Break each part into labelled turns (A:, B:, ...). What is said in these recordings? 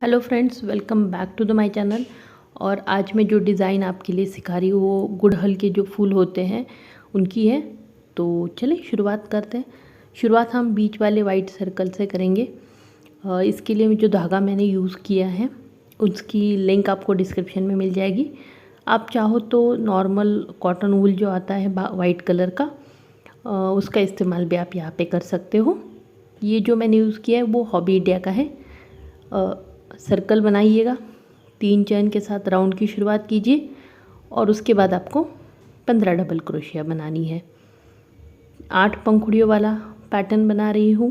A: Hello friends, welcome back to the my channel. और आज मैं जो डिज़ाइन आपके लिए सिखा रही हूँ वो गुड़हल के जो फूल होते हैं उनकी है। तो चलिए शुरुआत करते हैं। शुरुआत हम बीच वाले वाइट सर्कल से करेंगे। इसके लिए जो धागा मैंने यूज़ किया है उसकी लिंक आपको डिस्क्रिप्शन में मिल जाएगी। आप चाहो तो नॉर्मल कॉटन वूल जो आता है वाइट कलर का, उसका इस्तेमाल भी आप यहाँ पे कर सकते हो। ये जो मैंने यूज़ किया है वो हॉबी इंडिया का है। सर्कल बनाइएगा, 3 चेन के साथ राउंड की शुरुआत कीजिए और उसके बाद आपको 15 डबल क्रोशिया बनानी है। 8 पंखुड़ियों वाला पैटर्न बना रही हूँ।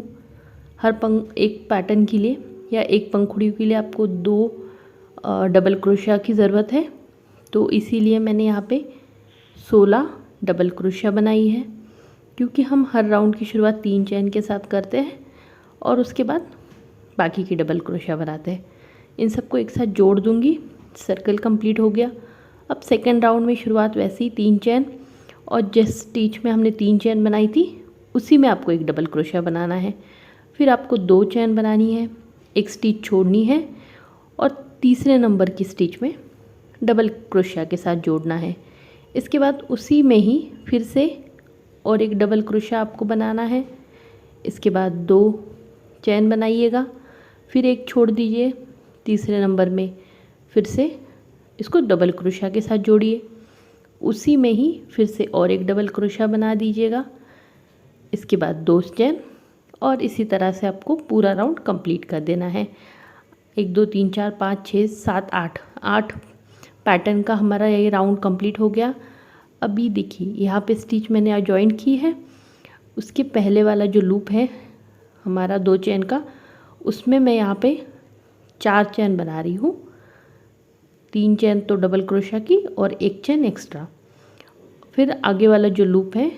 A: एक पैटर्न के लिए या एक पंखुड़ी के लिए आपको 2 डबल क्रोशिया की ज़रूरत है। तो इसीलिए मैंने यहाँ पे 16 डबल क्रोशिया बनाई है, क्योंकि हम हर राउंड की शुरुआत 3 चेन के साथ करते हैं और उसके बाद बाकी की डबल क्रोशिया बनाते हैं। इन सबको एक साथ जोड़ दूंगी। सर्कल कंप्लीट हो गया। अब सेकेंड राउंड में शुरुआत वैसे ही 3 चेन, और जिस स्टिच में हमने 3 चेन बनाई थी उसी में आपको एक डबल क्रोशिया बनाना है। फिर आपको 2 चेन बनानी है, एक स्टिच छोड़नी है और तीसरे नंबर की स्टिच में डबल क्रोशिया के साथ जोड़ना है। इसके बाद उसी में ही फिर से और एक डबल क्रोशिया आपको बनाना है। इसके बाद 2 चेन बनाइएगा, फिर एक छोड़ दीजिए, तीसरे नंबर में फिर से इसको डबल क्रोशिया के साथ जोड़िए। उसी में ही फिर से और एक डबल क्रोशिया बना दीजिएगा। इसके बाद 2 चेन, और इसी तरह से आपको पूरा राउंड कंप्लीट कर देना है। 1 2 3 4 5 6 7 8 पैटर्न का हमारा ये राउंड कंप्लीट हो गया। अभी देखिए यहाँ पे स्टिच मैंने जॉइन की है, उसके पहले वाला जो लूप है हमारा 2 चेन का, उसमें मैं यहाँ पे 4 चेन बना रही हूँ। 3 चेन तो डबल क्रोशिया की और 1 चेन एक्स्ट्रा। फिर आगे वाला जो लूप है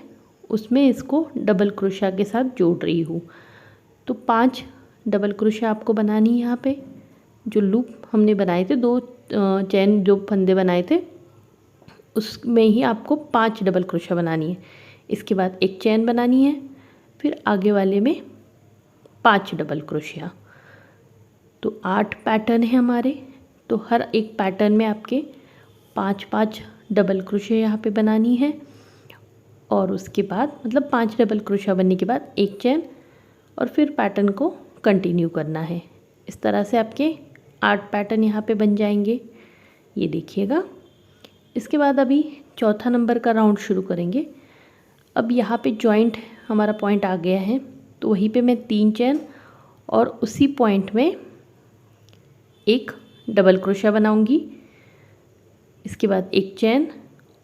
A: उसमें इसको डबल क्रोशिया के साथ जोड़ रही हूँ। तो 5 डबल क्रोशिया आपको बनानी है। यहाँ पे जो लूप हमने बनाए थे, 2 चेन जो फंदे बनाए थे उसमें ही आपको 5 डबल क्रोशिया बनानी है। इसके बाद 1 चेन बनानी है, फिर आगे वाले में 5 डबल क्रोशिया। तो 8 पैटर्न है हमारे। तो हर एक पैटर्न में आपके 5 डबल क्रोशिया यहाँ पे बनानी है। और उसके बाद मतलब 5 डबल क्रोशिया बनने के बाद 1 चेन, और फिर पैटर्न को कंटिन्यू करना है। इस तरह से आपके 8 पैटर्न यहाँ पे बन जाएंगे, ये देखिएगा। इसके बाद अभी चौथा नंबर का राउंड शुरू करेंगे। अब यहाँ पे जॉइंट हमारा पॉइंट आ गया है, तो वहीं पे मैं 3 चेन और उसी पॉइंट में एक डबल क्रोशिया बनाऊंगी। इसके बाद 1 चेन,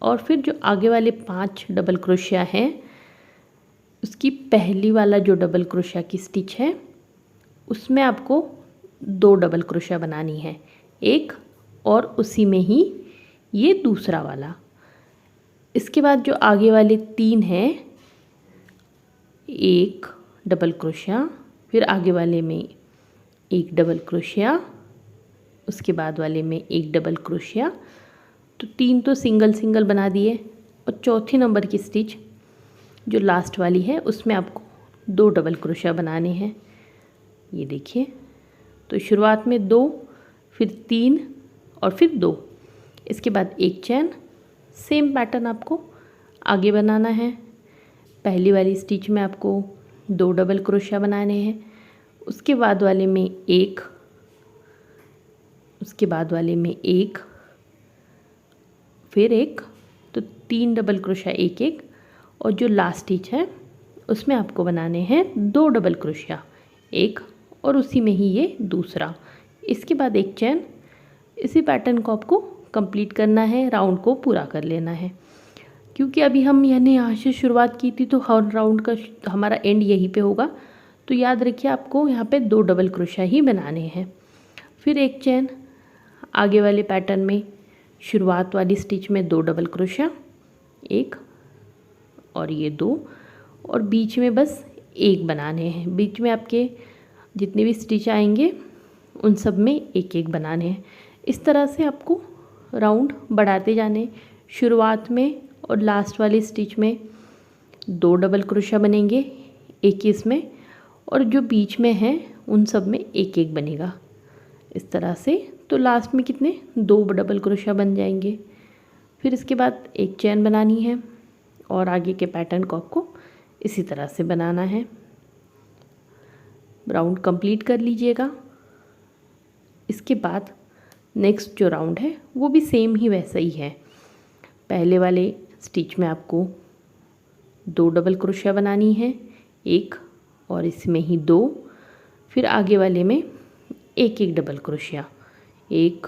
A: और फिर जो आगे वाले 5 डबल क्रोशिया हैं उसकी पहली वाला जो डबल क्रोशिया की स्टिच है उसमें आपको 2 डबल क्रोशिया बनानी है, एक और उसी में ही ये दूसरा वाला। इसके बाद जो आगे वाले 3 हैं, एक डबल क्रोशिया, फिर आगे वाले में एक डबल क्रोशिया, उसके बाद वाले में एक डबल क्रोशिया। तो 3 तो सिंगल सिंगल बना दिए, और चौथी नंबर की स्टिच जो लास्ट वाली है उसमें आपको 2 डबल क्रोशिया बनाने हैं, ये देखिए। तो शुरुआत में 2, फिर 3 और फिर 2। इसके बाद 1 चेन। सेम पैटर्न आपको आगे बनाना है। पहली वाली स्टिच में आपको 2 डबल क्रोशिया बनाने हैं, उसके बाद वाले में 1, उसके बाद वाले में 1, फिर 1, तो 3 डबल क्रोशिया 1 1, और जो लास्ट स्टिच है उसमें आपको बनाने हैं 2 डबल क्रोशिया, एक और उसी में ही ये दूसरा। इसके बाद 1 चेन। इसी पैटर्न को आपको कंप्लीट करना है, राउंड को पूरा कर लेना है। क्योंकि अभी हम यानी यहाँ से शुरुआत की थी तो हर राउंड का हमारा एंड यहीं पे होगा। तो याद रखिए आपको यहाँ पे 2 डबल क्रोशिया ही बनाने हैं। फिर 1 चेन, आगे वाले पैटर्न में शुरुआत वाली स्टिच में 2 डबल क्रोशिया, एक और ये 2, और बीच में बस 1 बनाने हैं। बीच में आपके जितने भी स्टिच आएंगे उन सब में 1 1 बनाने हैं। इस तरह से आपको राउंड बढ़ाते जाने। शुरुआत में और लास्ट वाली स्टिच में 2 डबल क्रोशिया बनेंगे, एक ही इसमें, और जो बीच में है उन सब में 1 1 बनेगा। इस तरह से। तो लास्ट में कितने 2 डबल क्रोशिया बन जाएंगे। फिर इसके बाद एक चेन बनानी है और आगे के पैटर्न को आपको इसी तरह से बनाना है। राउंड कंप्लीट कर लीजिएगा। इसके बाद नेक्स्ट जो राउंड है वो भी सेम ही वैसा ही है। पहले वाले स्टिच में आपको 2 डबल क्रोशिया बनानी है, एक और इसमें ही 2। फिर आगे वाले में एक एक डबल क्रोशिया, एक,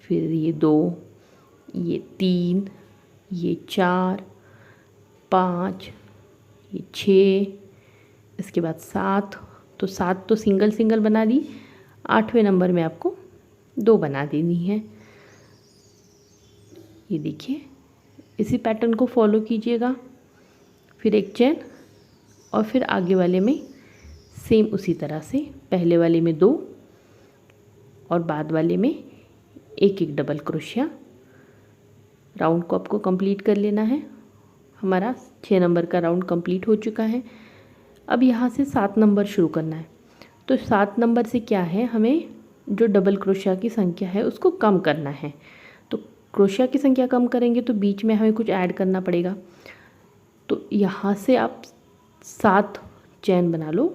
A: फिर ये 2, ये 3, ये 4, 5, ये 6, इसके बाद 7। तो 7 तो सिंगल सिंगल बना दी। 8वें नंबर में आपको 2 बना देनी है। ये देखिए, इसी पैटर्न को फॉलो कीजिएगा। फिर एक चेन और फिर आगे वाले में सेम उसी तरह से, पहले वाले में 2 और बाद वाले में एक एक डबल क्रोशिया। राउंड को आपको कंप्लीट कर लेना है। हमारा 6 नंबर का राउंड कंप्लीट हो चुका है। अब यहाँ से 7 नंबर शुरू करना है। तो 7 नंबर से क्या है, हमें जो डबल क्रोशिया की संख्या है उसको कम करना है। तो क्रोशिया की संख्या कम करेंगे तो बीच में हमें कुछ ऐड करना पड़ेगा। तो यहाँ से आप 7 चेन बना लो,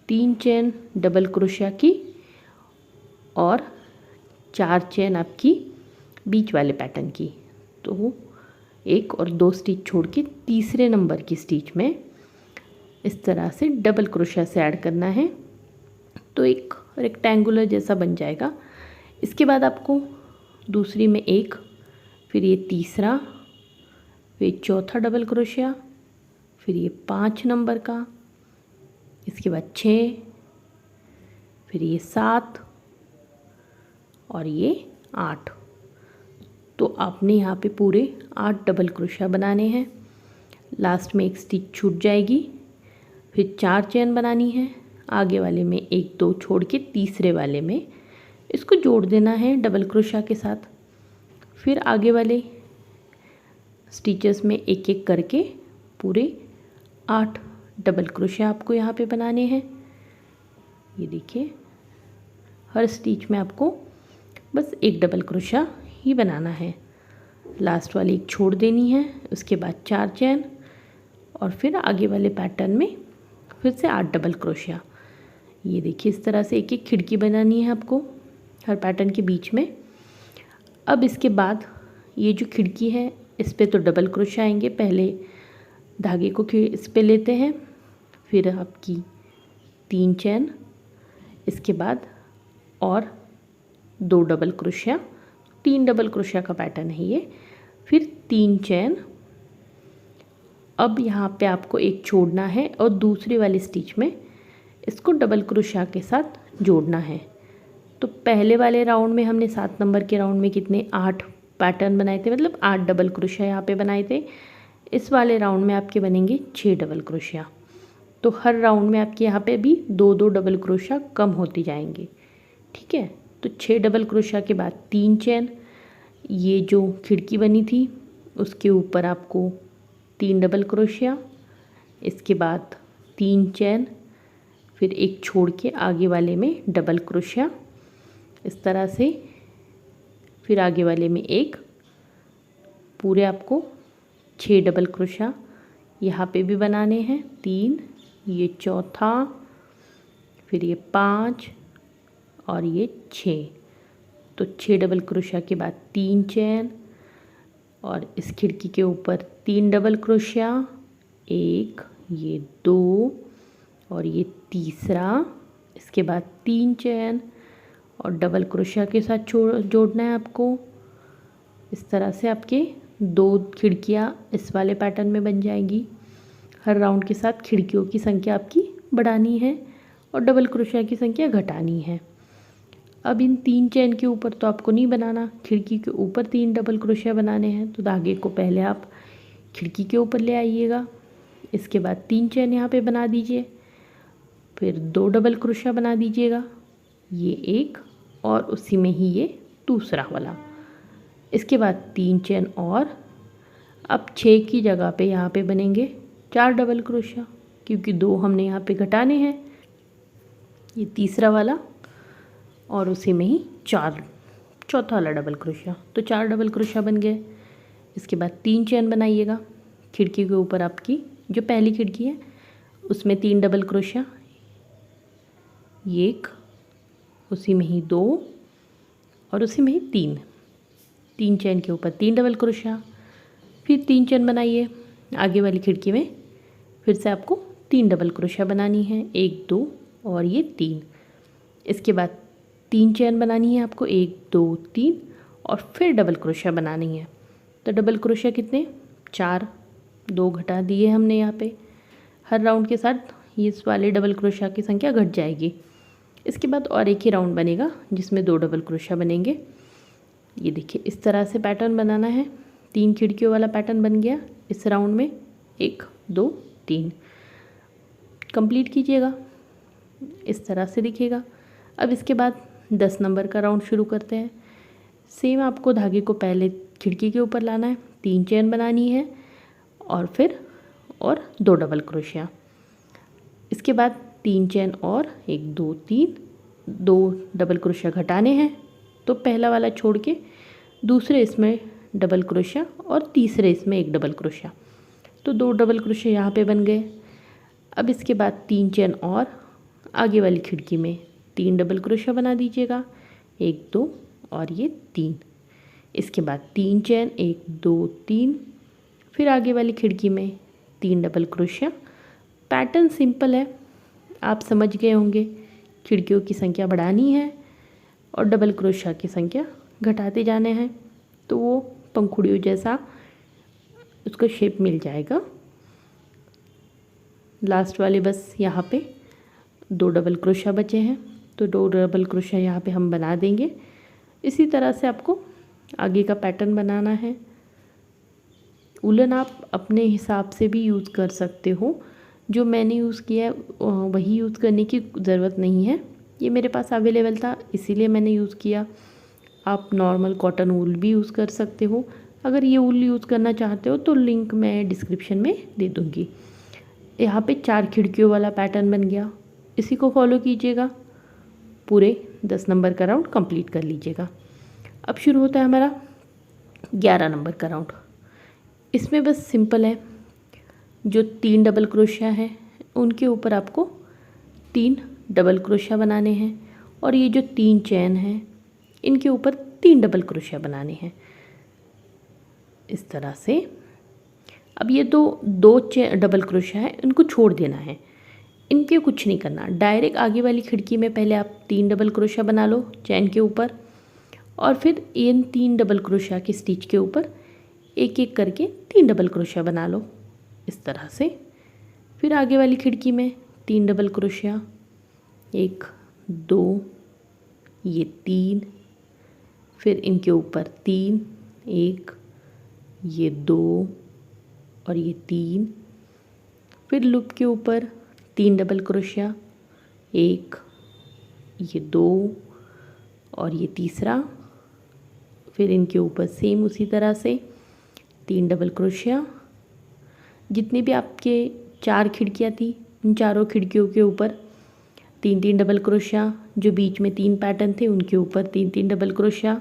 A: 3 चेन डबल क्रोशिया की और 4 चेन आपकी बीच वाले पैटर्न की। तो 1 और 2 स्टिच छोड़ के तीसरे नंबर की स्टिच में इस तरह से डबल क्रोशिया से ऐड करना है। तो एक रेक्टेंगुलर जैसा बन जाएगा। इसके बाद आपको दूसरी में 1, फिर ये तीसरा, फिर चौथा डबल क्रोशिया, फिर ये 5 नंबर का, इसके बाद 6, फिर ये 7 और ये 8। तो आपने यहाँ पे पूरे 8 डबल क्रोशिया बनाने हैं। लास्ट में एक स्टिच छूट जाएगी। फिर 4 चेन बनानी है, आगे वाले में 1 2 छोड़ के तीसरे वाले में इसको जोड़ देना है डबल क्रोशिया के साथ। फिर आगे वाले स्टिचेस में एक एक करके पूरे 8 डबल क्रोशिया आपको यहाँ पे बनाने हैं। ये देखिए, हर स्टिच में आपको बस एक डबल क्रोशिया ही बनाना है। लास्ट वाली एक छोड़ देनी है, उसके बाद 4 चेन और फिर आगे वाले पैटर्न में फिर से 8 डबल क्रोशिया। ये देखिए, इस तरह से एक एक खिड़की बनानी है आपको हर पैटर्न के बीच में। अब इसके बाद ये जो खिड़की है इस पे तो डबल क्रोशिया आएंगे। पहले धागे को इस पे लेते हैं, फिर आपकी 3 चेन, इसके बाद और 2 डबल क्रोशिया, 3 डबल क्रोशिया का पैटर्न है ये। फिर 3 चेन। अब यहाँ पे आपको एक छोड़ना है और दूसरी वाली स्टिच में इसको डबल क्रोशिया के साथ जोड़ना है। तो पहले वाले राउंड में हमने 7 नंबर के राउंड में कितने 8 पैटर्न बनाए थे, मतलब 8 डबल क्रोशिया यहाँ पे बनाए थे। इस वाले राउंड में आपके बनेंगे 6 डबल क्रोशिया। तो हर राउंड में आपके यहाँ पे भी 2 डबल क्रोशिया कम होती जाएंगे। ठीक है, तो 6 डबल क्रोशिया के बाद 3 चेन। ये जो खिड़की बनी थी उसके ऊपर आपको 3 डबल क्रोशिया, इसके बाद 3 चेन, फिर एक छोड़ के आगे वाले में डबल क्रोशिया इस तरह से। फिर आगे वाले में एक, पूरे आपको 6 डबल क्रोशिया यहाँ पे भी बनाने हैं। 3, ये चौथा, फिर ये 5 और ये 6। तो 6 डबल क्रोशिया के बाद 3 चेन और इस खिड़की के ऊपर 3 डबल क्रोशिया, 1, ये 2 और ये तीसरा, इसके बाद 3 चेन और डबल क्रोशिया के साथ जोड़ना है आपको। इस तरह से आपके 2 खिड़कियाँ इस वाले पैटर्न में बन जाएंगी। हर राउंड के साथ खिड़कियों की संख्या आपकी बढ़ानी है और डबल क्रोशिया की संख्या घटानी है। अब इन 3 चेन के ऊपर तो आपको नहीं बनाना, खिड़की के ऊपर 3 डबल क्रोशिया बनाने हैं। तो धागे को पहले आप खिड़की के ऊपर ले आइएगा, इसके बाद 3 चेन यहाँ पे बना दीजिए, फिर 2 डबल क्रोशिया बना दीजिएगा, ये एक और उसी में ही ये दूसरा वाला। इसके बाद 3 चेन और अब 6 की जगह पे यहाँ पे बनेंगे 4 डबल क्रोशिया, क्योंकि 2 हमने यहाँ पे घटाने हैं। ये तीसरा वाला और उसी में ही 4 चौथा वाला डबल क्रोशिया, तो 4 डबल क्रोशिया बन गए। इसके बाद 3 चेन बनाइएगा। खिड़की के ऊपर आपकी जो पहली खिड़की है उसमें 3 डबल क्रोशिया, 1, उसी में ही 2 और उसी में ही 3 चेन के ऊपर 3 डबल क्रोशिया, फिर 3 चेन बनाइए। आगे वाली खिड़की में फिर से आपको 3 डबल क्रोशिया बनानी है, 1 2 और ये 3। इसके बाद 3 चेन बनानी है आपको, 1 2 3 और फिर डबल क्रोशिया बनानी है। तो डबल क्रोशिया कितने, 4, 2 घटा दिए हमने यहाँ पे। हर राउंड के साथ ये इस वाले डबल क्रोशिया की संख्या घट जाएगी। इसके बाद और एक ही राउंड बनेगा जिसमें 2 डबल क्रोशिया बनेंगे। ये देखिए इस तरह से पैटर्न बनाना है। 3 खिड़कियों वाला पैटर्न बन गया इस राउंड में, 1 2 3 कंप्लीट कीजिएगा। इस तरह से दिखेगा। अब इसके बाद 10 नंबर का राउंड शुरू करते हैं। सेम आपको धागे को पहले खिड़की के ऊपर लाना है, 3 चेन बनानी है और फिर 2 डबल क्रोशिया। इसके बाद 3 चेन और 1 2 3, 2 डबल क्रोशिया घटाने हैं, तो पहला वाला छोड़ के दूसरे इसमें डबल क्रोशिया और तीसरे इसमें 1 डबल क्रोशिया, तो 2 डबल क्रोशिया यहाँ पे बन गए। अब इसके बाद 3 चेन और आगे वाली खिड़की में 3 डबल क्रोशिया बना दीजिएगा, 1 2 और ये 3। इसके बाद 3 चेन, 1 2 3, फिर आगे वाली खिड़की में 3 डबल क्रोशिया। पैटर्न सिंपल है, आप समझ गए होंगे। खिड़कियों की संख्या बढ़ानी है और डबल क्रोशिया की संख्या घटाते जाने हैं, तो वो पंखुड़ियों जैसा उसका शेप मिल जाएगा। लास्ट वाले बस यहाँ पे 2 डबल क्रोशिया बचे हैं, तो 2 डबल क्रोशिया यहाँ पे हम बना देंगे। इसी तरह से आपको आगे का पैटर्न बनाना है। उलन आप अपने हिसाब से भी यूज़ कर सकते हो, जो मैंने यूज़ किया है वही यूज़ करने की ज़रूरत नहीं है। ये मेरे पास अवेलेबल था इसीलिए मैंने यूज़ किया। आप नॉर्मल कॉटन वूल भी यूज़ कर सकते हो। अगर ये वूल यूज़ करना चाहते हो तो लिंक मैं डिस्क्रिप्शन में दे दूँगी। यहाँ पे 4 खिड़कियों वाला पैटर्न बन गया, इसी को फॉलो कीजिएगा। पूरे 10 नंबर का राउंड कंप्लीट कर लीजिएगा। अब शुरू होता है हमारा 11 नंबर का राउंड। इसमें बस सिंपल है, जो 3 डबल क्रोशिया है उनके ऊपर आपको 3 डबल क्रोशिया बनाने हैं और ये जो 3 चेन हैं इनके ऊपर 3 डबल क्रोशिया बनाने हैं इस तरह से। अब ये दो डबल क्रोशिया है, इनको छोड़ देना है, इनके कुछ नहीं करना। डायरेक्ट आगे वाली खिड़की में पहले आप 3 डबल क्रोशिया बना लो चेन के ऊपर और फिर इन 3 डबल क्रोशिया के स्टिच के ऊपर एक एक करके 3 डबल क्रोशिया बना लो इस तरह से। फिर आगे वाली खिड़की में 3 डबल क्रोशिया, 1 2 ये 3, फिर इनके ऊपर 3, 1 ये 2 और ये 3, फिर लूप के ऊपर 3 डबल क्रोशिया, 1 ये 2 और ये तीसरा, फिर इनके ऊपर सेम उसी तरह से 3 डबल क्रोशिया। जितनी भी आपके 4 खिड़कियाँ थी उन चारों खिड़कियों के ऊपर 3 डबल क्रोशिया, जो बीच में 3 पैटर्न थे उनके ऊपर 3 डबल क्रोशिया।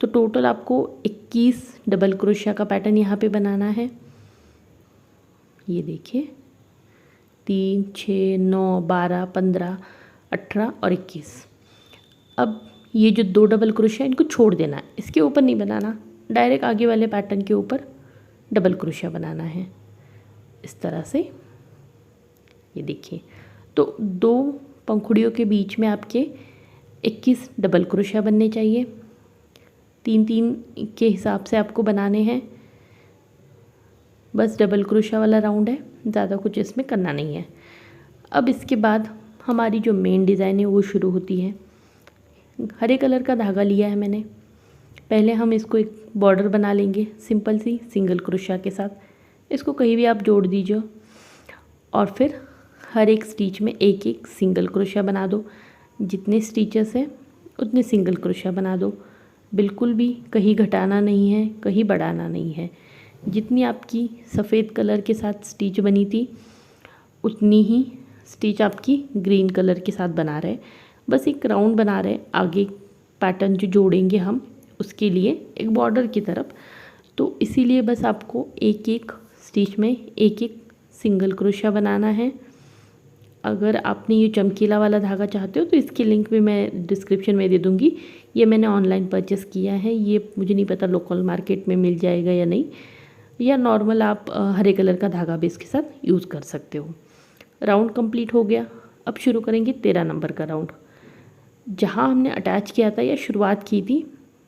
A: तो टोटल आपको 21 डबल क्रोशिया का पैटर्न यहाँ पे बनाना है। ये देखिए 3 6 9 12 15 18 और 21। अब ये जो 2 डबल क्रोशिया इनको छोड़ देना है, इसके ऊपर नहीं बनाना, डायरेक्ट आगे वाले पैटर्न के ऊपर डबल क्रोशिया बनाना है इस तरह से। ये देखिए, तो 2 पंखुड़ियों के बीच में आपके 21 डबल क्रोशिया बनने चाहिए। 3 के हिसाब से आपको बनाने हैं। बस डबल क्रोशिया वाला राउंड है, ज़्यादा कुछ इसमें करना नहीं है। अब इसके बाद हमारी जो मेन डिज़ाइन है वो शुरू होती है। हरे कलर का धागा लिया है मैंने। पहले हम इसको एक बॉर्डर बना लेंगे सिंपल सी सिंगल क्रोशिया के साथ। इसको कहीं भी आप जोड़ दीजिए और फिर हर एक स्टिच में एक एक सिंगल क्रोशिया बना दो। जितने स्टिचेस हैं उतने सिंगल क्रोशिया बना दो। बिल्कुल भी कहीं घटाना नहीं है, कहीं बढ़ाना नहीं है। जितनी आपकी सफ़ेद कलर के साथ स्टिच बनी थी उतनी ही स्टिच आपकी ग्रीन कलर के साथ बना रहे बस एक राउंड बना रहे हैं आगे पैटर्न जो जोड़ेंगे हम उसके लिए एक बॉर्डर की तरफ। तो इसीलिए बस आपको एक एक स्टिच में एक एक सिंगल क्रोशिया बनाना है। अगर आपने ये चमकीला वाला धागा चाहते हो तो इसकी लिंक भी मैं डिस्क्रिप्शन में दे दूँगी। ये मैंने ऑनलाइन परचेस किया है, ये मुझे नहीं पता लोकल मार्केट में मिल जाएगा या नहीं, या नॉर्मल आप हरे कलर का धागा भी इसके साथ यूज़ कर सकते हो। राउंड कंप्लीट हो गया। अब शुरू करेंगे 13 नंबर का राउंड। जहाँ हमने अटैच किया था या शुरुआत की थी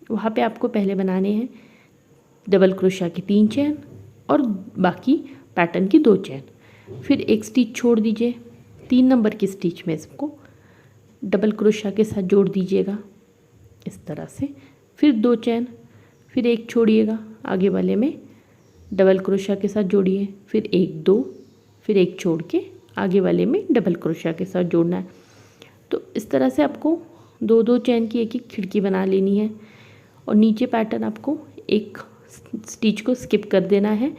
A: वहाँ पे आपको पहले बनाने हैं डबल क्रोशिया की 3 चेन और बाकी पैटर्न की 2 चेन। फिर एक स्टिच छोड़ दीजिए, 3 नंबर की स्टिच में इसको डबल क्रोशिया के साथ जोड़ दीजिएगा इस तरह से। फिर 2 चेन, फिर एक छोड़िएगा, आगे वाले में डबल क्रोशिया के साथ जोड़िए, फिर 1 2, फिर एक छोड़ के आगे वाले में डबल क्रोशिया के साथ जोड़ना है। तो इस तरह से आपको 2 2 चेन की एक एक खिड़की बना लेनी है और नीचे पैटर्न आपको एक स्टिच को स्किप कर देना है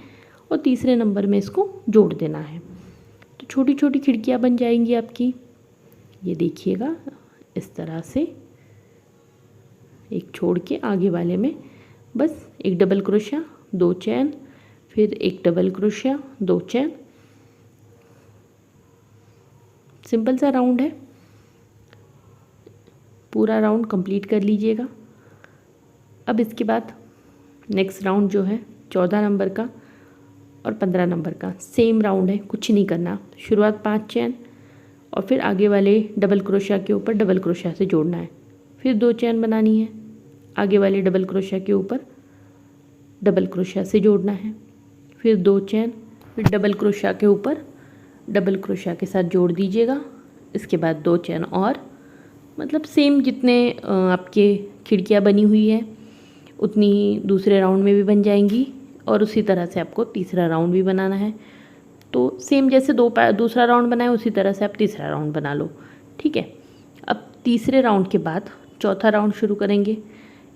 A: और तीसरे नंबर में इसको जोड़ देना है। तो छोटी छोटी खिड़कियाँ बन जाएंगी आपकी। ये देखिएगा इस तरह से एक छोड़ के आगे वाले में बस एक डबल क्रोशिया 2 चेन, फिर एक डबल क्रोशिया 2 चेन। सिंपल सा राउंड है, पूरा राउंड कंप्लीट कर लीजिएगा। अब इसके बाद नेक्स्ट राउंड जो है 14 नंबर का और 15 नंबर का सेम राउंड है, कुछ नहीं करना। शुरुआत 5 चेन और फिर आगे वाले डबल क्रोशिया के ऊपर डबल क्रोशिया से जोड़ना है। फिर 2 चेन बनानी है, आगे वाले डबल क्रोशिया के ऊपर डबल क्रोशिया से जोड़ना है। फिर 2 चेन, फिर डबल क्रोशिया के ऊपर डबल क्रोशिया के साथ जोड़ दीजिएगा। इसके बाद 2 चेन और, मतलब सेम जितने आपके खिड़कियाँ बनी हुई है उतनी ही दूसरे राउंड में भी बन जाएंगी और उसी तरह से आपको तीसरा राउंड भी बनाना है। तो सेम जैसे दूसरा राउंड बनाए उसी तरह से आप तीसरा राउंड बना लो, ठीक है। अब तीसरे राउंड के बाद चौथा राउंड शुरू करेंगे।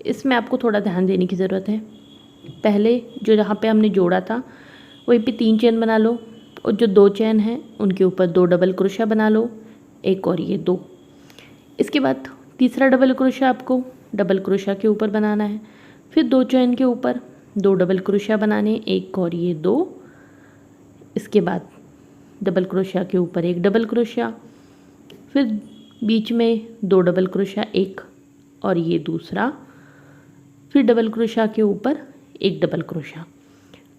A: इसमें आपको थोड़ा ध्यान देने की ज़रूरत है। पहले जो जहाँ पे हमने जोड़ा था वहीं पे 3 चेन बना लो और जो 2 चेन हैं उनके ऊपर 2 डबल क्रोशिया बना लो, एक और ये 2। इसके बाद तीसरा डबल क्रोशिया आपको डबल क्रोशिया के ऊपर बनाना है। फिर 2 चेन के ऊपर 2 डबल क्रोशिया बनाने, एक और ये 2। इसके बाद डबल क्रोशिया के ऊपर एक डबल क्रोशिया, फिर बीच में 2 डबल क्रोशिया, एक और ये दूसरा, फिर डबल क्रोशिया के ऊपर एक डबल क्रोशिया।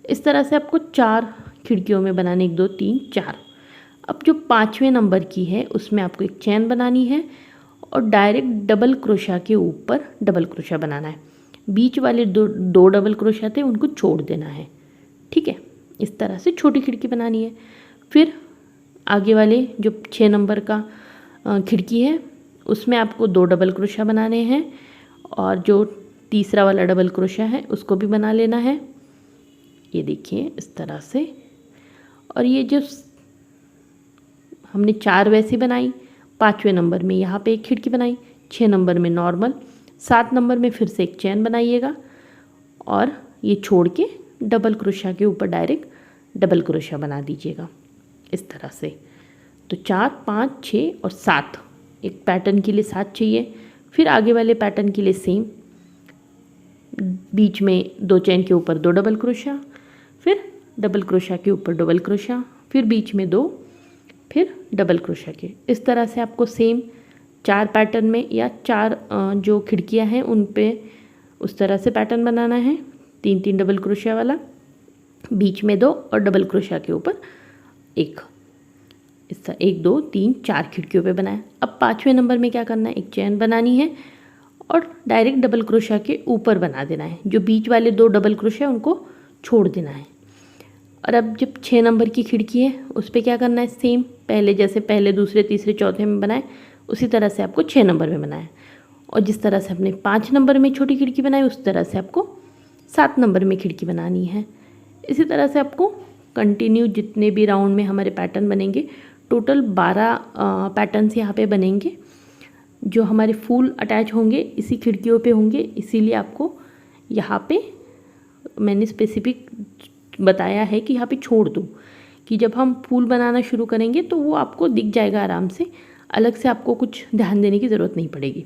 A: इस तरह से आपको 4 खिड़कियों में बनाने, 1 2 3 4। अब जो 5वें नंबर की है उसमें आपको एक चेन बनानी है और डायरेक्ट डबल क्रोशिया के ऊपर डबल क्रोशिया बनाना है। बीच वाले दो डबल क्रोशिया थे उनको छोड़ देना है, ठीक है। इस तरह से छोटी खिड़की बनानी है। फिर आगे वाले जो 6 नंबर का खिड़की है उसमें आपको 2 डबल क्रोशिया बनाने हैं और जो तीसरा वाला डबल क्रोशिया है उसको भी बना लेना है। ये देखिए इस तरह से। और ये जो हमने 4 वैसी बनाई, 5वें नंबर में यहाँ पे एक खिड़की बनाई, 6 नंबर में नॉर्मल, 7 नंबर में फिर से एक चेन बनाइएगा और ये छोड़ के डबल क्रोशिया के ऊपर डायरेक्ट डबल क्रोशिया बना दीजिएगा इस तरह से। तो 4 5 6 और 7, एक पैटर्न के लिए 7 चाहिए। फिर आगे वाले पैटर्न के लिए सेम, बीच में 2 चेन के ऊपर 2 डबल क्रोशिया, फिर डबल क्रोशिया के ऊपर डबल क्रोशिया, फिर बीच में 2, फिर डबल क्रोशिया के। इस तरह से आपको सेम 4 पैटर्न में या 4 जो खिड़कियां हैं उन पे उस तरह से पैटर्न बनाना है। 3 3 डबल क्रोशिया वाला, बीच में 2 और डबल क्रोशिया के ऊपर एक। इस तरह 1 2 3 4 खिड़कियों पे बनाया। अब 5वें नंबर में क्या करना है, एक चेन बनानी है और डायरेक्ट डबल क्रोशिया के ऊपर बना देना है। जो बीच वाले 2 डबल क्रोशिया उनको छोड़ देना है। और अब जब 6 नंबर की खिड़की है उस पर क्या करना है, सेम पहले जैसे पहले दूसरे तीसरे चौथे में बनाए उसी तरह से आपको 6 नंबर में बनाए। और जिस तरह से आपने 5 नंबर में छोटी खिड़की बनाई उस तरह से आपको 7 नंबर में खिड़की बनानी है। इसी तरह से आपको कंटिन्यू जितने भी राउंड में हमारे पैटर्न बनेंगे, टोटल 12 पैटर्न्स यहाँ पे बनेंगे जो हमारे फूल अटैच होंगे इसी खिड़कियों पे होंगे। इसीलिए आपको यहाँ पे मैंने स्पेसिफिक बताया है कि यहाँ पे छोड़ दो कि जब हम फूल बनाना शुरू करेंगे तो वो आपको दिख जाएगा आराम से। अलग से आपको कुछ ध्यान देने की ज़रूरत नहीं पड़ेगी।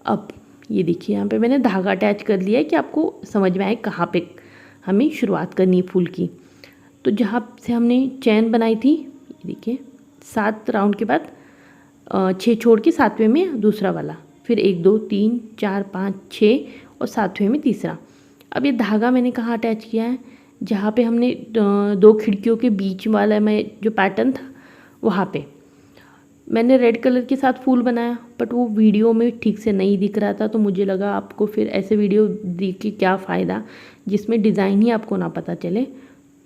A: अब ये देखिए यहाँ पे मैंने धागा अटैच कर लिया है कि आपको समझ में आए कहाँ पे हमें शुरुआत करनी है फूल की। तो जहाँ से हमने चैन बनाई थी, ये देखिए 7 राउंड के बाद 6 छोड़ के 7वें में दूसरा वाला, फिर 1 2 3 4 5 6 और 7वें में तीसरा। अब ये धागा मैंने कहाँ अटैच किया है, जहाँ पे हमने 2 खिड़कियों के बीच वाला में जो पैटर्न था वहाँ पे मैंने रेड कलर के साथ फूल बनाया, बट वो वीडियो में ठीक से नहीं दिख रहा था। तो मुझे लगा आपको फिर ऐसे वीडियो देख के क्या फ़ायदा जिसमें डिज़ाइन ही आपको ना पता चले।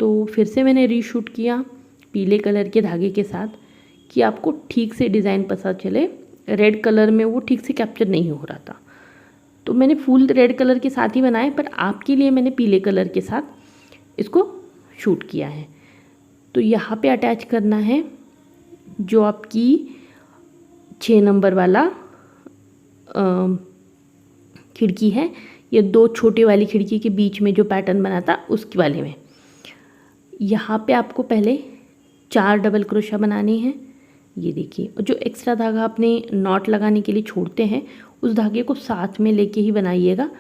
A: तो फिर से मैंने रीशूट किया पीले कलर के धागे के साथ कि आपको ठीक से डिज़ाइन पता चले। रेड कलर में वो ठीक से कैप्चर नहीं हो रहा था, तो मैंने फूल रेड कलर के साथ ही बनाए, पर आपके लिए मैंने पीले कलर के साथ इसको शूट किया है। तो यहाँ पे अटैच करना है जो आपकी 6 नंबर वाला खिड़की है, ये 2 छोटे वाली खिड़की के बीच में जो पैटर्न बना था उसके वाले में। यहाँ पे आपको पहले 4 डबल क्रोशा बनाने हैं। ये देखिए, और जो एक्स्ट्रा धागा अपने नॉट लगाने के लिए छोड़ते हैं उस धागे को साथ में लेके ही बनाइएगा।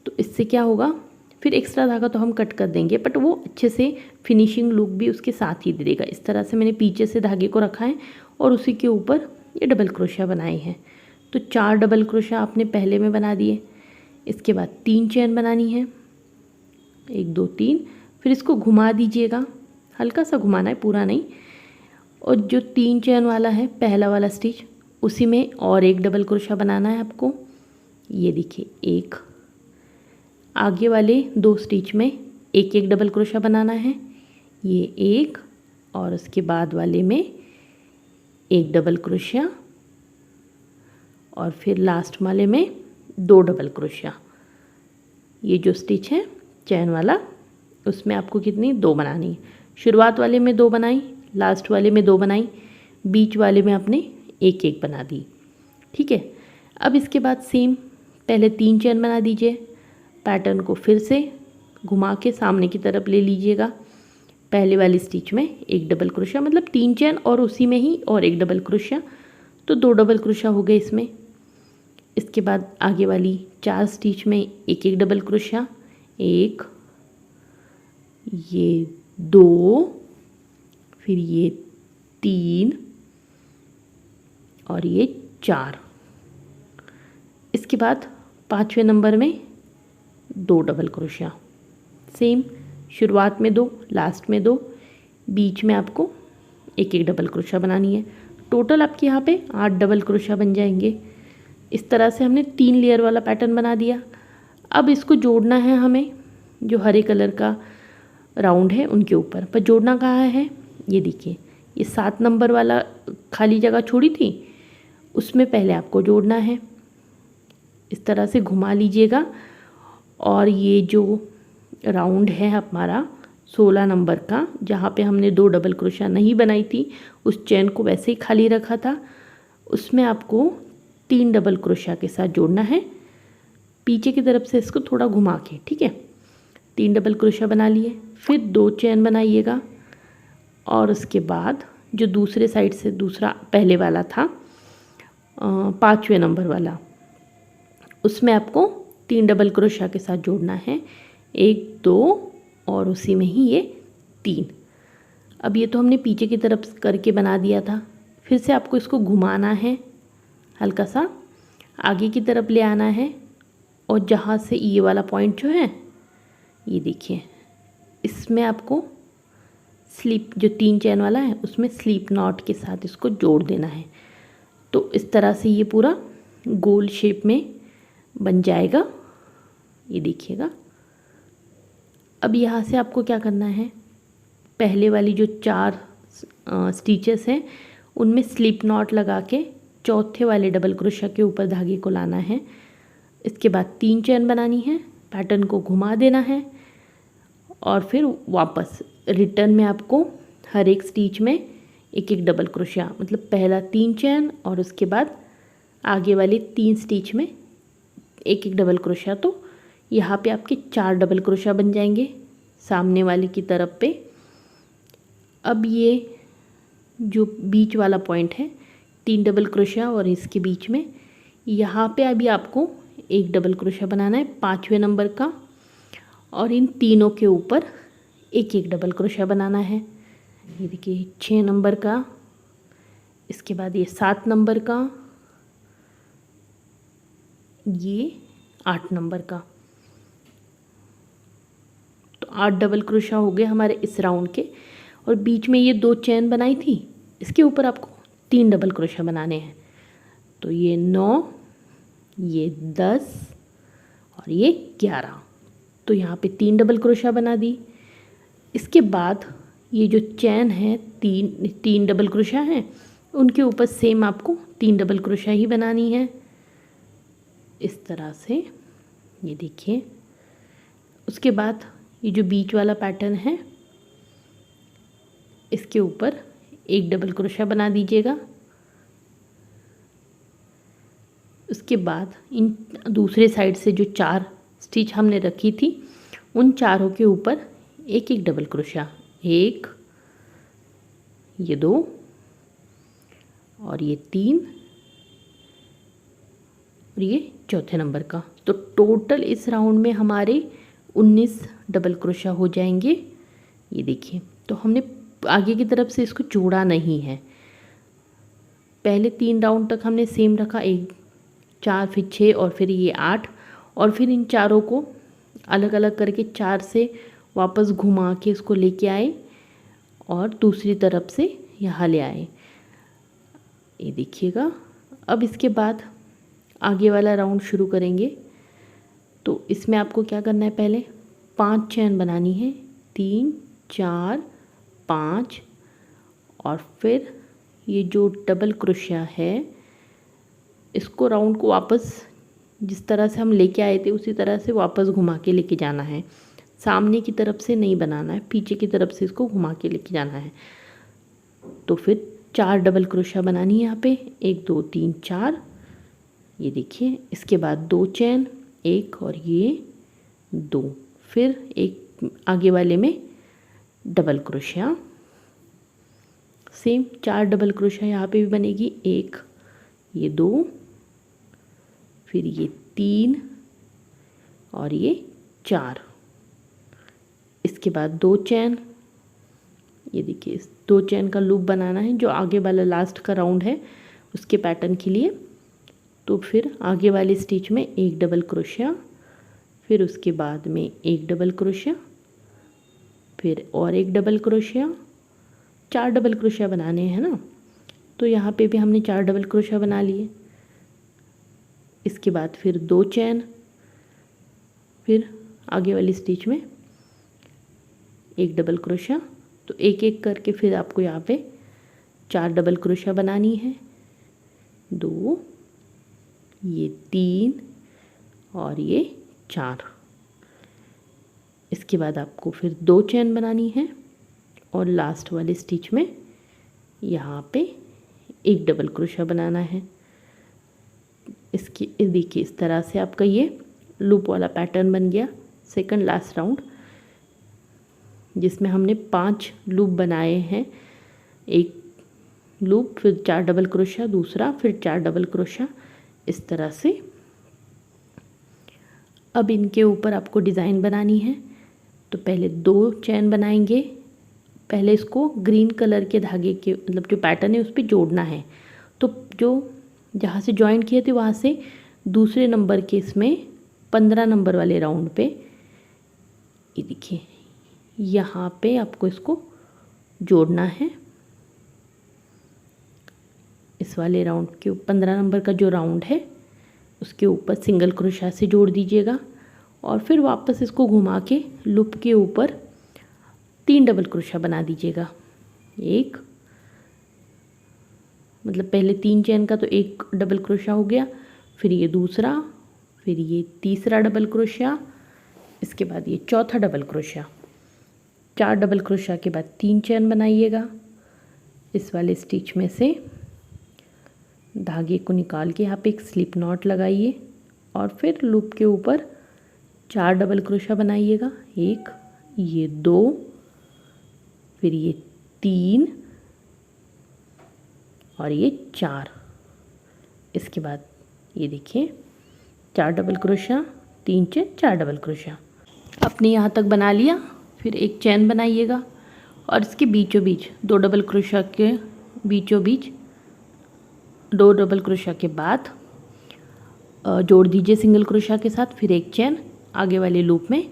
A: तो इससे क्या होगा, फिर एक्स्ट्रा धागा तो हम कट कर देंगे, बट वो अच्छे से फिनिशिंग लुक भी उसके साथ ही दे देगा। इस तरह से मैंने पीछे से धागे को रखा है और उसी के ऊपर ये डबल क्रोशा बनाए हैं। तो 4 डबल क्रोशा आपने पहले में बना दिए। इसके बाद 3 चेन बनानी है, 1 2 3, फिर इसको घुमा दीजिएगा, हल्का सा घुमाना है, पूरा नहीं। और जो 3 चेन वाला है पहला वाला स्टिच, उसी में और 1 डबल क्रोशा बनाना है आपको। ये देखिए, 1 आगे वाले 2 स्टिच में 1 1 डबल क्रोशा बनाना है, ये 1, और उसके बाद वाले में 1 डबल क्रोशा, और फिर लास्ट वाले में 2 डबल क्रोशा। ये जो स्टिच है चैन वाला, उसमें आपको कितनी 2 बनानी है। शुरुआत वाले में 2 बनाई, लास्ट वाले में 2 बनाई, बीच वाले में आपने 1 1 बना दी। ठीक है, अब इसके बाद सेम पहले 3 चैन बना दीजिए। पैटर्न को फिर से घुमा के सामने की तरफ ले लीजिएगा। पहले वाली स्टिच में 1 डबल क्रोशा, मतलब 3 चैन और उसी में ही और 1 डबल क्रोशा, तो 2 डबल क्रोशा हो गए इसमें। इसके बाद आगे वाली 4 स्टिच में 1 1 डबल क्रोशा, 1, ये 2, फिर ये 3 और ये 4। इसके बाद 5वें नंबर में 2 डबल क्रोशा, सेम शुरुआत में 2, लास्ट में 2, बीच में आपको 1 1 डबल क्रोशा बनानी है। टोटल आपके यहाँ पे 8 डबल क्रोशा बन जाएंगे। इस तरह से हमने 3 लेयर वाला पैटर्न बना दिया। अब इसको जोड़ना है हमें, जो हरे कलर का राउंड है उनके ऊपर। पर जोड़ना कहाँ है, ये देखिए, ये 7 नंबर वाला खाली जगह छोड़ी थी, उसमें पहले आपको जोड़ना है। इस तरह से घुमा लीजिएगा, और ये जो राउंड है हमारा 16 नंबर का, जहाँ पे हमने 2 डबल क्रोशा नहीं बनाई थी, उस चेन को वैसे ही खाली रखा था, उसमें आपको 3 डबल क्रोशा के साथ जोड़ना है, पीछे की तरफ से इसको थोड़ा घुमा के। ठीक है, 3 डबल क्रोशा बना लिए, फिर 2 चेन बनाइएगा, और उसके बाद जो दूसरे साइड से दूसरा पहले वाला था 5वें नंबर वाला, उसमें आपको 3 डबल क्रोशा के साथ जोड़ना है, 1 2, और उसी में ही ये 3। अब ये तो हमने पीछे की तरफ करके बना दिया था, फिर से आपको इसको घुमाना है, हल्का सा आगे की तरफ ले आना है, और जहाँ से ये वाला पॉइंट जो है, ये देखिए, इसमें आपको स्लिप जो 3 चैन वाला है उसमें स्लिप नॉट के साथ इसको जोड़ देना है। तो इस तरह से ये पूरा गोल शेप में बन जाएगा, ये देखिएगा। अब यहाँ से आपको क्या करना है, पहले वाली जो 4 स्टिचेस हैं उनमें स्लिप नॉट लगा के चौथे वाले डबल क्रोशा के ऊपर धागे को लाना है। इसके बाद 3 चैन बनानी है, पैटर्न को घुमा देना है, और फिर वापस रिटर्न में आपको हर एक स्टिच में 1 1 डबल क्रोशा, मतलब पहला 3 चैन और उसके बाद आगे वाले 3 स्टिच में 1 1 डबल क्रोशा। तो यहाँ पे आपके 4 डबल क्रोशा बन जाएंगे सामने वाले की तरफ पे। अब ये जो बीच वाला पॉइंट है 3 डबल क्रोशिया और इसके बीच में यहाँ पे अभी आपको एक डबल क्रोशिया बनाना है 5वें नंबर का, और इन तीनों के ऊपर एक एक डबल क्रोशिया बनाना है। ये देखिए 6 नंबर का, इसके बाद ये 7 नंबर का, ये 8 नंबर का। तो 8 डबल क्रोशिया हो गए हमारे इस राउंड के। और बीच में ये 2 चेन बनाई थी, इसके ऊपर आपको 3 डबल क्रोशिया बनाने हैं। तो ये 9, ये 10 और ये 11। तो यहाँ पे 3 डबल क्रोशिया बना दी। इसके बाद ये जो चेन है, तीन डबल क्रोशिया हैं, उनके ऊपर सेम आपको 3 डबल क्रोशिया ही बनानी है इस तरह से। ये देखिए, उसके बाद ये जो बीच वाला पैटर्न है, इसके ऊपर एक डबल क्रोशिया बना दीजिएगा। उसके बाद इन दूसरे साइड से जो 4 स्टिच हमने रखी थी, उन चारों के ऊपर एक एक डबल क्रोशिया, 1, ये 2 और ये 3 और ये चौथे नंबर का। तो टोटल इस राउंड में हमारे 19 डबल क्रोशिया हो जाएंगे। ये देखिए, तो हमने आगे की तरफ से इसको जोड़ा नहीं है। पहले 3 राउंड तक हमने सेम रखा, 1, 4, फिर 6 और फिर ये 8, और फिर इन चारों को अलग अलग करके 4 से वापस घुमा के इसको लेके आए और दूसरी तरफ से यहाँ ले आए। ये देखिएगा। अब इसके बाद आगे वाला राउंड शुरू करेंगे। तो इसमें आपको क्या करना है, पहले 5 चेन बनानी है, 3, 4, 5, और फिर ये जो डबल क्रोशिया है, इसको राउंड को वापस जिस तरह से हम लेके आए थे उसी तरह से वापस घुमा के लेके जाना है। सामने की तरफ से नहीं बनाना है, पीछे की तरफ से इसको घुमा के लेके जाना है। तो फिर 4 डबल क्रोशिया बनानी है यहाँ पे, 1, 2, 3, 4। ये देखिए, इसके बाद 2 चेन, 1 और ये 2, फिर एक आगे वाले में double crochet, same 4 double crochet यहाँ पे भी बनेगी, 1, ये 2, फिर ये 3 और ये 4। इसके बाद 2 चेन, ये देखिए, इस 2 चेन का लूप बनाना है जो आगे वाला लास्ट का राउंड है उसके पैटर्न के लिए। तो फिर आगे वाले स्टिच में एक डबल क्रोशिया, फिर उसके बाद में एक डबल क्रोशिया, फिर और एक डबल क्रोशिया, 4 डबल क्रोशिया बनाने हैं ना। तो यहाँ पे भी हमने 4 डबल क्रोशिया बना लिए। इसके बाद फिर 2 चेन, फिर आगे वाली स्टिच में एक डबल क्रोशिया। तो एक एक करके फिर आपको यहाँ पे 4 डबल क्रोशिया बनानी है, 2, ये 3 और ये 4। इसके बाद आपको फिर 2 चेन बनानी है और लास्ट वाले स्टिच में यहाँ पे एक डबल क्रोशिया बनाना है। इसकी देखिए, इस तरह से आपका ये लूप वाला पैटर्न बन गया सेकंड लास्ट राउंड, जिसमें हमने 5 लूप बनाए हैं। एक लूप, फिर 4 डबल क्रोशिया, दूसरा, फिर 4 डबल क्रोशिया, इस तरह से। अब इनके ऊपर आपको डिज़ाइन बनानी है। तो पहले 2 चेन बनाएंगे, पहले इसको ग्रीन कलर के धागे के मतलब जो पैटर्न है उस पर जोड़ना है। तो जो जहाँ से ज्वाइन किए थे वहाँ से दूसरे नंबर के इसमें 15 नंबर वाले राउंड पे, ये देखिए, यहाँ पे आपको इसको जोड़ना है। इस वाले राउंड के 15 नंबर का जो राउंड है उसके ऊपर सिंगल क्रोशिया से जोड़ दीजिएगा और फिर वापस इसको घुमा के लूप के ऊपर 3 डबल क्रोशिया बना दीजिएगा। एक मतलब पहले 3 चेन का तो एक डबल क्रोशिया हो गया, फिर ये दूसरा, फिर ये तीसरा डबल क्रोशिया, इसके बाद ये चौथा डबल क्रोशिया। 4 डबल क्रोशिया के बाद 3 चेन बनाइएगा। इस वाले स्टिच में से धागे को निकाल के यहाँ पे एक स्लिप नॉट लगाइए और फिर लूप के ऊपर 4 डबल क्रोशिया बनाइएगा। एक, ये 2, फिर ये 3 और ये 4। इसके बाद ये देखिए 4 double crochet, 3 chain, 4 double crochet. आपने यहाँ तक बना लिया। फिर एक चैन बनाइएगा और इसके बीचों बीच 2 डबल क्रोशिया के बीचों बीच 2 डबल क्रोशिया के बाद जोड़ दीजिए सिंगल क्रोशिया के साथ। फिर एक चैन, आगे वाले लूप में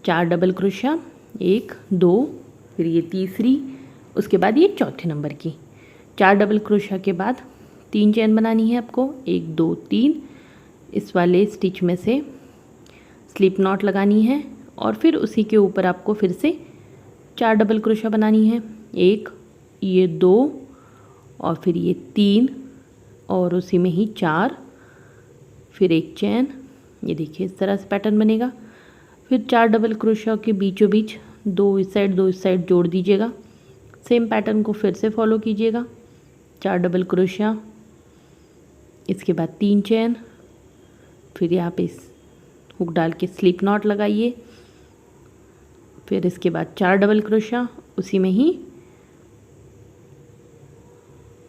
A: 4 डबल क्रोशिया, 1 2, फिर ये तीसरी, उसके बाद ये चौथे नंबर की 4 डबल क्रोशिया के बाद 3 चैन बनानी है आपको, 1 2 3। इस वाले स्टिच में से स्लिप नॉट लगानी है और फिर उसी के ऊपर आपको फिर से 4 डबल क्रोशिया बनानी है, 1, ये 2 और फिर ये 3 और उसी में ही 4, फिर एक चैन। ये देखिए इस तरह से पैटर्न बनेगा। फिर 4 डबल क्रोशिया के बीचों बीच 2 इस साइड 2 इस साइड जोड़ दीजिएगा। सेम पैटर्न को फिर से फॉलो कीजिएगा। 4 डबल क्रोशिया, इसके बाद 3 चैन, फिर यहाँ पे हुक डाल के स्लिप नॉट लगाइए। फिर इसके बाद 4 डबल क्रोशिया, उसी में ही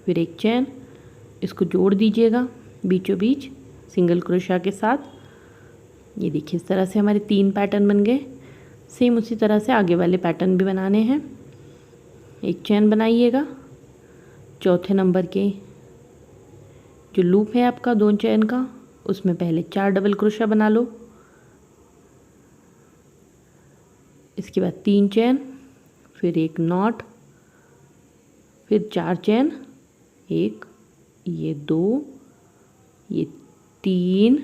A: फिर एक चैन, इसको जोड़ दीजिएगा बीचों बीच सिंगल क्रोशिया के साथ। ये देखिए इस तरह से हमारे 3 पैटर्न बन गए। सेम उसी तरह से आगे वाले पैटर्न भी बनाने हैं। एक चैन बनाइएगा, चौथे नंबर के जो लूप है आपका 2 चैन का, उसमें पहले 4 डबल क्रोशिया बना लो। इसके बाद 3 चैन, फिर एक नॉट, फिर 4 चैन, 1, ये 2, ये 3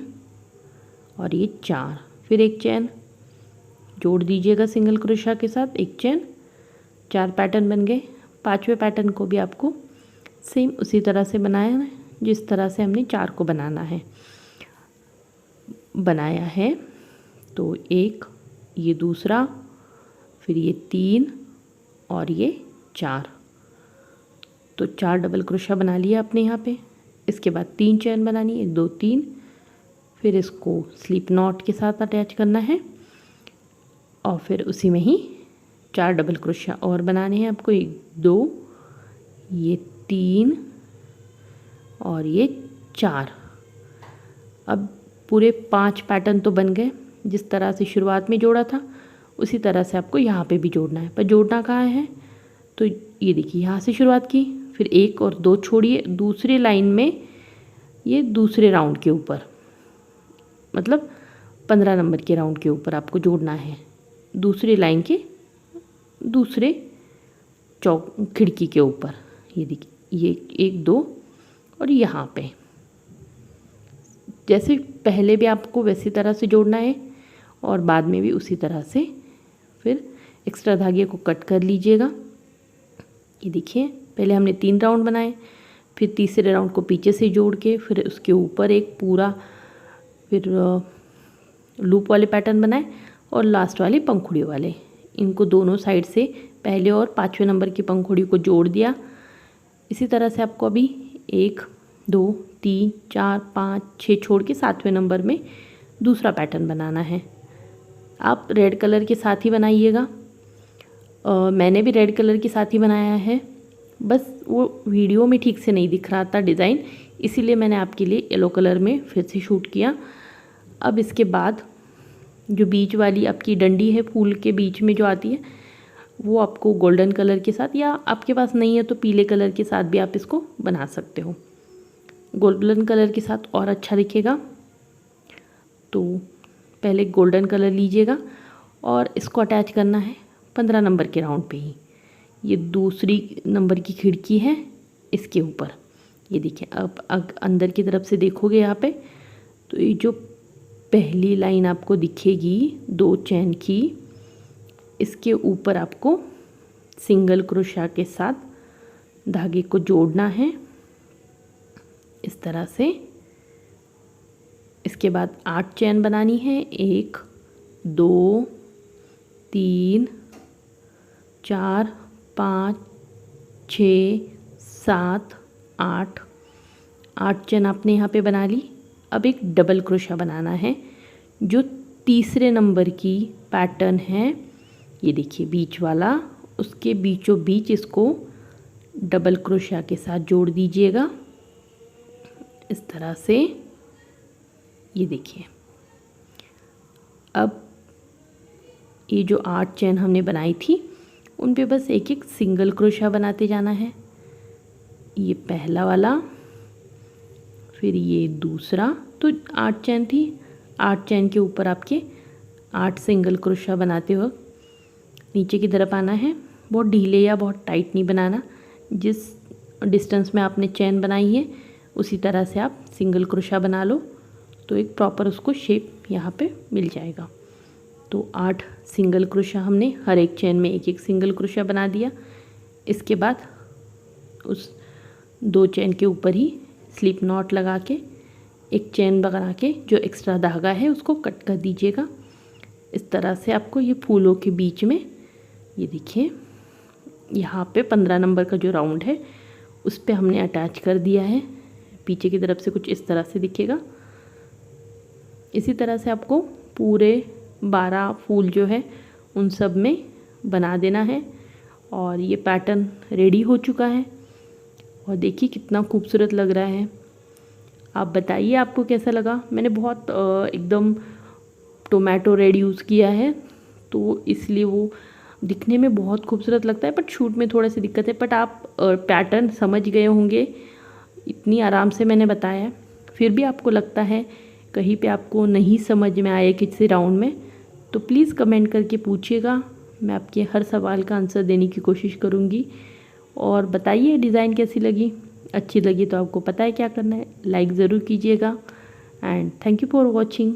A: और ये 4, फिर एक चैन जोड़ दीजिएगा सिंगल क्रोशिया के साथ, एक चैन। 4 पैटर्न बन गए। 5वें पैटर्न को भी आपको सेम उसी तरह से बनाया है जिस तरह से हमने 4 को बनाया है। तो 1, ये दूसरा, फिर ये 3 और ये 4, तो 4 डबल क्रोशिया बना लिया आपने यहाँ पे। इसके बाद 3 चैन बनानी है, 1 2 3, फिर इसको स्लिप नॉट के साथ अटैच करना है और फिर उसी में ही 4 डबल क्रोशिया और बनाने हैं आपको, 1 2, ये 3 और ये 4। अब पूरे 5 पैटर्न तो बन गए। जिस तरह से शुरुआत में जोड़ा था उसी तरह से आपको यहाँ पे भी जोड़ना है। पर जोड़ना कहाँ है, तो ये देखिए यहाँ से शुरुआत की, फिर 1 और 2 छोड़िए, दूसरी लाइन में ये दूसरे राउंड के ऊपर, मतलब 15 नंबर के राउंड के ऊपर आपको जोड़ना है। दूसरी लाइन के दूसरे खिड़की के ऊपर, ये देखिए ये 1 2 और यहाँ पे जैसे पहले भी आपको वैसी तरह से जोड़ना है और बाद में भी उसी तरह से। फिर एक्स्ट्रा धागे को कट कर लीजिएगा। ये देखिए पहले हमने 3 राउंड बनाए, फिर तीसरे राउंड को पीछे से जोड़ के फिर उसके ऊपर एक पूरा फिर लूप वाले पैटर्न बनाए और लास्ट वाले पंखुड़ी वाले, इनको दोनों साइड से पहले और 5वें नंबर की पंखुड़ी को जोड़ दिया। इसी तरह से आपको अभी 1 2 3 4 5 6 छोड़ के 7वें नंबर में दूसरा पैटर्न बनाना है। आप रेड कलर के साथ ही बनाइएगा। मैंने भी रेड कलर के साथ ही बनाया है, बस वो वीडियो में ठीक से नहीं दिख रहा था डिज़ाइन, इसीलिए मैंने आपके लिए येलो कलर में फिर से शूट किया। अब इसके बाद जो बीच वाली आपकी डंडी है फूल के बीच में जो आती है, वो आपको गोल्डन कलर के साथ, या आपके पास नहीं है तो पीले कलर के साथ भी आप इसको बना सकते हो। गोल्डन कलर के साथ और अच्छा दिखेगा। तो पहले गोल्डन कलर लीजिएगा और इसको अटैच करना है 15 नंबर के राउंड पे ही। ये दूसरी नंबर की खिड़की है इसके ऊपर। ये देखिए अब अंदर की तरफ से देखोगे यहाँ पे, तो ये जो पहली लाइन आपको दिखेगी 2 चैन की, इसके ऊपर आपको सिंगल क्रोशिया के साथ धागे को जोड़ना है इस तरह से। इसके बाद 8 चैन बनानी है, 1 2 3 4 5 6 7 8 8 चैन आपने यहाँ पे बना ली। अब एक डबल क्रोशिया बनाना है जो तीसरे नंबर की पैटर्न है, ये देखिए बीच वाला, उसके बीचों बीच इसको डबल क्रोशिया के साथ जोड़ दीजिएगा इस तरह से। ये देखिए, अब ये जो 8 चेन हमने बनाई थी उन पे बस एक एक सिंगल क्रोशिया बनाते जाना है। ये पहला वाला, फिर ये दूसरा, तो 8 चेन थी, 8 चेन के ऊपर आपके 8 सिंगल क्रोशिया बनाते वक्त नीचे की तरफ आना है। बहुत ढीले या बहुत टाइट नहीं बनाना, जिस डिस्टेंस में आपने चेन बनाई है उसी तरह से आप सिंगल क्रोशिया बना लो, तो एक प्रॉपर उसको शेप यहाँ पे मिल जाएगा। तो 8 सिंगल क्रोशिया हमने हर एक चेन में एक एक सिंगल क्रोशिया बना दिया। इसके बाद उस 2 चेन के ऊपर ही स्लिप नॉट लगा के एक चेन बना के जो एक्स्ट्रा धागा है उसको कट कर दीजिएगा। इस तरह से आपको ये फूलों के बीच में, ये देखिए यहाँ पे 15 नंबर का जो राउंड है उस पे हमने अटैच कर दिया है। पीछे की तरफ से कुछ इस तरह से दिखेगा। इसी तरह से आपको पूरे 12 फूल जो है उन सब में बना देना है। और ये पैटर्न रेडी हो चुका है और देखिए कितना खूबसूरत लग रहा है। आप बताइए आपको कैसा लगा। मैंने बहुत एकदम टोमेटो रेड यूज़ किया है तो इसलिए वो दिखने में बहुत खूबसूरत लगता है, बट शूट में थोड़ा सी दिक्कत है। बट आप पैटर्न समझ गए होंगे, इतनी आराम से मैंने बताया। फिर भी आपको लगता है कहीं पे आपको नहीं समझ में आए किसी राउंड में, तो प्लीज़ कमेंट करके पूछिएगा, मैं आपके हर सवाल का आंसर देने की कोशिश करूँगी। और बताइए डिज़ाइन कैसी लगी। अच्छी लगी तो आपको पता है क्या करना है, लाइक ज़रूर कीजिएगा। And thank you for watching.